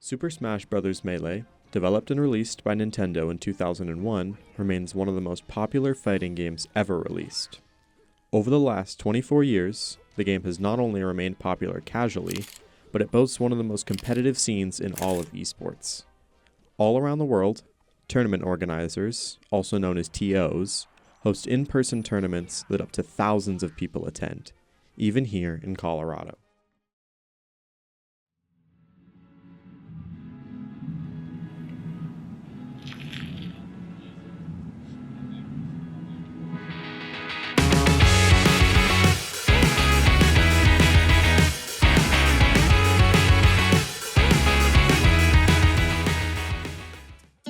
Super Smash Bros. Melee, developed and released by Nintendo in 2001, remains one of the most popular fighting games ever released. Over the last 24 years, the game has not only remained popular casually, but it boasts one of the most competitive scenes in all of esports. All around the world, tournament organizers, also known as TOs, host in-person tournaments that up to thousands of people attend, even here in Colorado.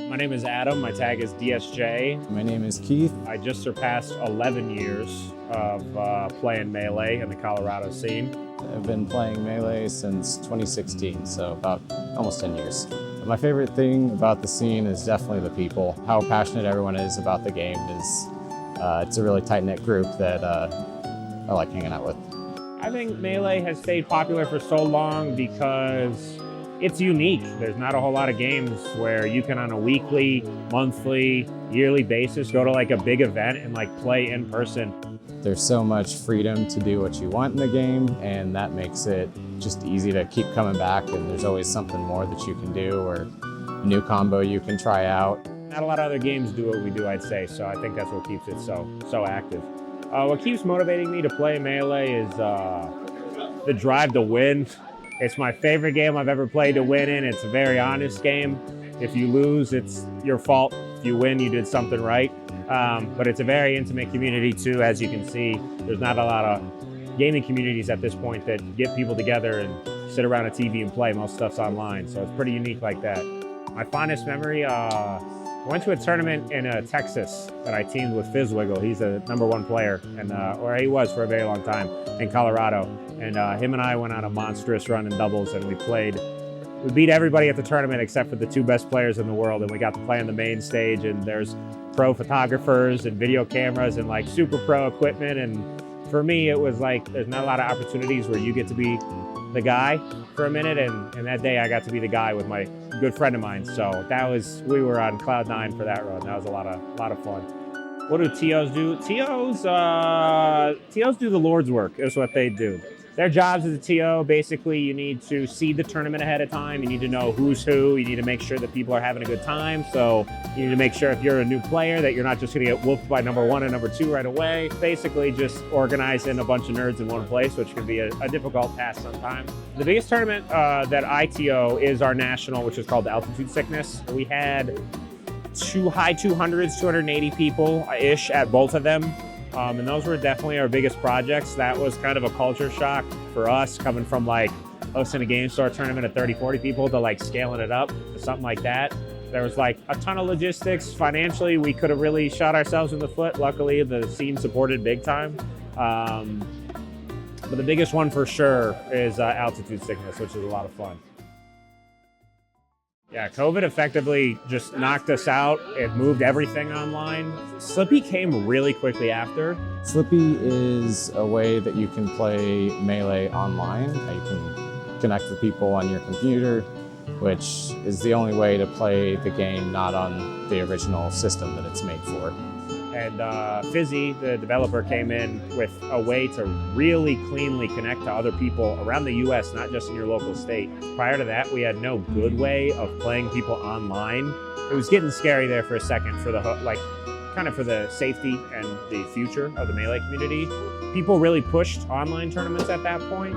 My name is Adam, my tag is DSJ. My name is Keith. I just surpassed 11 years of playing Melee in the Colorado scene. I've been playing Melee since 2016, so about almost 10 years. My favorite thing about the scene is definitely the people. How passionate everyone is about the game is, it's a really tight-knit group that I like hanging out with. I think Melee has stayed popular for so long because it's unique. There's not a whole lot of games where you can on a weekly, monthly, yearly basis go to like a big event and like play in person. There's so much freedom to do what you want in the game, and that makes it just easy to keep coming back, and there's always something more that you can do or a new combo you can try out. Not a lot of other games do what we do, I'd say, so I think that's what keeps it so active. What keeps motivating me to play Melee is the drive to win. It's my favorite game I've ever played to win in. It's a very honest game. If you lose, it's your fault. If you win, you did something right. But it's a very intimate community too, as you can see. There's not a lot of gaming communities at this point that get people together and sit around a TV and play. Most stuff's online, so it's pretty unique like that. My fondest memory, I went to a tournament in Texas that I teamed with Fizzwiggle. He's a #1 player, and or he was for a very long time, in Colorado. And him and I went on a monstrous run in doubles, and we beat everybody at the tournament except for the 2 best players in the world, and we got to play on the main stage, and there's pro photographers and video cameras and like super pro equipment. And for me, it was like, there's not a lot of opportunities where you get to be the guy for a minute, and that day I got to be the guy with my good friend of mine. So we were on cloud 9 for that run. That was a lot of fun. What do TOs do? TOs do the Lord's work, is what they do. Their jobs as a TO, basically you need to seed the tournament ahead of time. You need to know who's who. You need to make sure that people are having a good time. So you need to make sure if you're a new player that you're not just gonna get whooped by #1 and #2 right away. Basically just organizing a bunch of nerds in one place, which can be a difficult task sometimes. The biggest tournament that I TO is our national, which is called the Altitude Sickness. We had high 200s, 280 people-ish at both of them. And those were definitely our biggest projects. That was kind of a culture shock for us, coming from like hosting a game store tournament of 30, 40 people to like scaling it up to something like that. There was like a ton of logistics. Financially, we could have really shot ourselves in the foot. Luckily, the scene supported big time. But the biggest one for sure is Altitude Sickness, which is a lot of fun. Yeah, COVID effectively just knocked us out. It moved everything online. Slippi came really quickly after. Slippi is a way that you can play Melee online. You can connect with people on your computer, which is the only way to play the game not on the original system that it's made for. And Fizzy, the developer, came in with a way to really cleanly connect to other people around the US, not just in your local state. Prior to that, we had no good way of playing people online. It was getting scary there for a second for the safety and the future of the Melee community. People really pushed online tournaments at that point.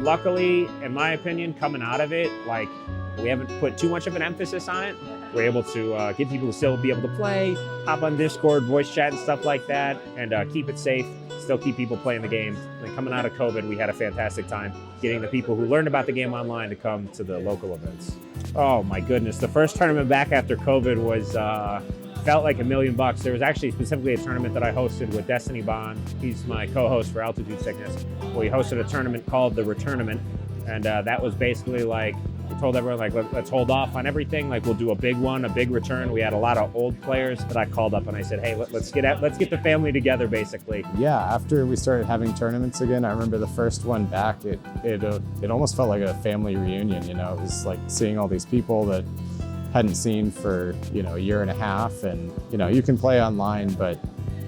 Luckily, in my opinion, coming out of it, like, we haven't put too much of an emphasis on it. We're able to get people to still be able to play, hop on Discord, voice chat and stuff like that, and keep it safe, still keep people playing the game. And coming out of COVID, we had a fantastic time getting the people who learned about the game online to come to the local events. Oh my goodness, the first tournament back after COVID was, felt like $1 million. There was actually specifically a tournament that I hosted with Destiny Bond. He's my co-host for Altitude Sickness. We hosted a tournament called the Returnament, and that was basically like We told everyone, like, let's hold off on everything. Like, we'll do a big one, a big return. We had a lot of old players that I called up and I said, hey, let's get the family together, basically. Yeah, after we started having tournaments again, I remember the first one back, it almost felt like a family reunion, you know? It was like seeing all these people that hadn't seen for, you know, a year and a half. And, you know, you can play online, but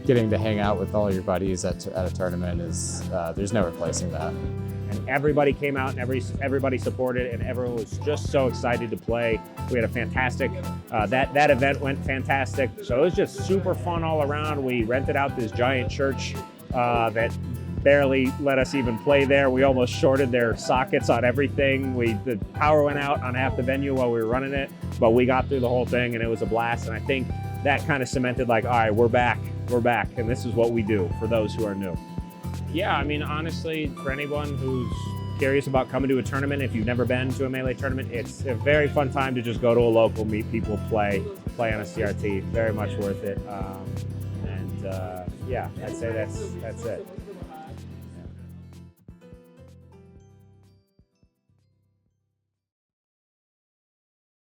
getting to hang out with all your buddies at a tournament is, there's no replacing that. And everybody came out and everybody supported, and everyone was just so excited to play. We had a fantastic, that event went fantastic. So it was just super fun all around. We rented out this giant church that barely let us even play there. We almost shorted their sockets on everything. The power went out on half the venue while we were running it, but we got through the whole thing and it was a blast. And I think that kind of cemented, like, all right, we're back, and this is what we do for those who are new. Yeah, I mean, honestly, for anyone who's curious about coming to a tournament, if you've never been to a Melee tournament, it's a very fun time to just go to a local, meet people, play on a CRT. Very much worth it. Yeah, I'd say that's it.